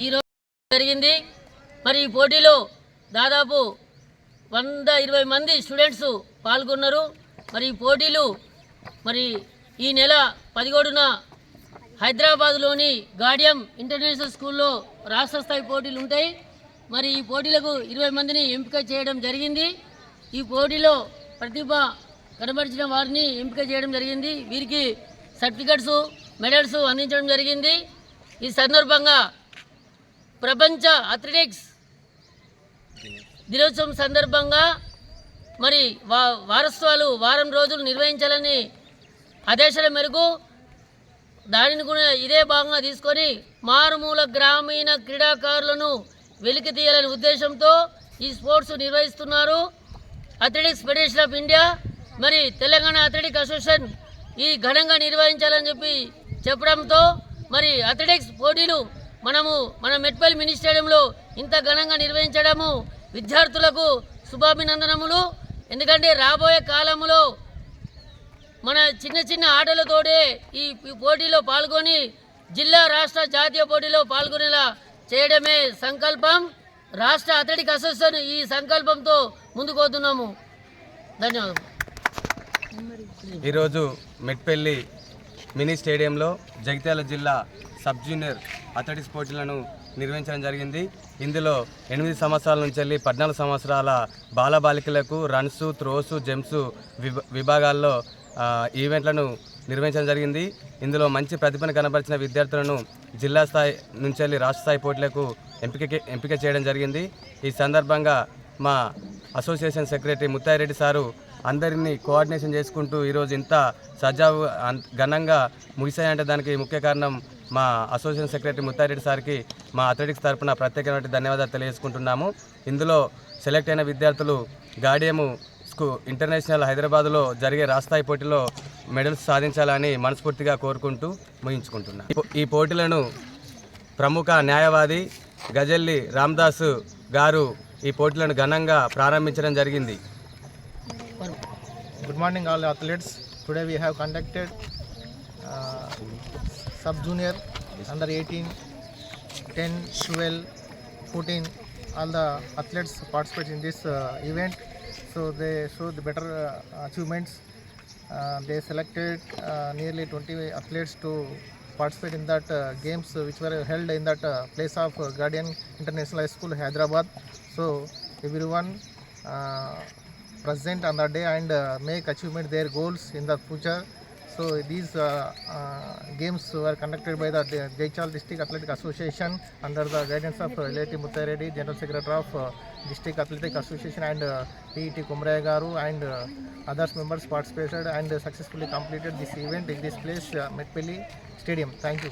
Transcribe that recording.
ఈరోజు జరిగింది. మరి ఈ పోటీలో దాదాపు 120 మంది స్టూడెంట్స్ పాల్గొన్నారు. మరి ఈ పోటీలు మరి ఈ నెల 17న హైదరాబాద్లోని గాడియం ఇంటర్నేషనల్ స్కూల్లో రాష్ట్ర స్థాయి పోటీలు ఉంటాయి. మరి ఈ పోటీలకు 20 మందిని ఎంపిక చేయడం జరిగింది. ఈ పోటీలో ప్రతిభ కనబరిచిన వారిని ఎంపిక చేయడం జరిగింది. వీరికి సర్టిఫికెట్స్, మెడల్స్ అందించడం జరిగింది. ఈ సందర్భంగా ప్రపంచ అథ్లెటిక్స్ దినోత్సవం సందర్భంగా మరి వారోత్సవాలు వారం రోజులు నిర్వహించాలని ఆదేశాల మేరకు దానిని కూడా ఇదే భాగంగా తీసుకొని మారుమూల గ్రామీణ క్రీడాకారులను వెలికి తీయాలనే ఉద్దేశంతో ఈ స్పోర్ట్స్ నిర్వహిస్తున్నారు. అథ్లెటిక్స్ ఫెడరేషన్ ఆఫ్ ఇండియా మరి తెలంగాణ అథ్లెటిక్ అసోసియేషన్ ఈ ఘనంగా నిర్వహించాలని చెప్పడంతో మరి అథ్లెటిక్స్ పోటీలు మన మెట్పల్లి మినీ స్టేడియంలో ఇంత ఘనంగా నిర్వహించడము విద్యార్థులకు శుభాభినందనములు. ఎందుకంటే రాబోయే కాలంలో మన చిన్న చిన్న ఆటలతోటే ఈ పోటీలో పాల్గొని జిల్లా, రాష్ట్ర, జాతీయ పోటీలో పాల్గొనేలా చేయడమే సంకల్పం. రాష్ట్ర అథ్లెటిక్ అసోసియేషన్ ఈ సంకల్పంతో ముందుకు పోతున్నాము. ధన్యవాదాలు. ఈరోజు మెట్పల్లి మినీ స్టేడియంలో జగిత్యాల జిల్లా సబ్ జూనియర్ అథ్లెటిక్స్ పోటీలను నిర్వహించడం జరిగింది. ఇందులో 8 సంవత్సరాల నుంచి వెళ్ళి 14 సంవత్సరాల బాలబాలికలకు రన్స్, త్రోస్, జంప్స్ విభాగాల్లో ఈవెంట్లను నిర్వహించడం జరిగింది. ఇందులో మంచి ప్రతిభను కనబరిచిన విద్యార్థులను జిల్లా స్థాయి నుంచి వెళ్ళి రాష్ట్ర స్థాయి పోటీలకు ఎంపిక చేయడం జరిగింది. ఈ సందర్భంగా మా అసోసియేషన్ సెక్రటరీ ముత్తాయిరెడ్డి సారు అందరినీ కోఆర్డినేషన్ చేసుకుంటూ ఈరోజు ఇంత సజావు ఘనంగా ముగిశాయంటే దానికి ముఖ్య కారణం మా అసోసియేషన్ సెక్రటరీ ముత్తాయిరెడ్డి సార్కి మా అథ్లెటిక్స్ తరఫున ప్రత్యేకమైన ధన్యవాదాలు తెలియజేసుకుంటున్నాము. ఇందులో సెలెక్ట్ అయిన విద్యార్థులు గాడియము ఇంటర్నేషనల్ హైదరాబాద్లో జరిగే రాష్ట్రస్థాయి పోటీలో మెడల్స్ సాధించాలని మనస్ఫూర్తిగా కోరుకుంటూ ముగించుకుంటున్నాను. ఈ పోటీలను ప్రముఖ న్యాయవాది గజల్లి రామదాస్ గారు ఈ పోటీలను ఘనంగా ప్రారంభించడం జరిగింది. Good morning all athletes. Today we have conducted sub junior, under 18, 10, 12, 14 all the athletes participate in this event. So they showed the better achievements. They selected nearly 20 athletes to participate in that games which were held in that place of Guardian International High School, Hyderabad. So everyone present on that day and make achievement their goals in the future. So these games were conducted by the Jaichal District Athletic Association under the guidance of L.A.T. Muttaireddy, General Secretary of District Athletic Association, and P.E.T. Kumraya Garu and others members participated and successfully completed this event in this place, Metpalli Stadium. Thank you.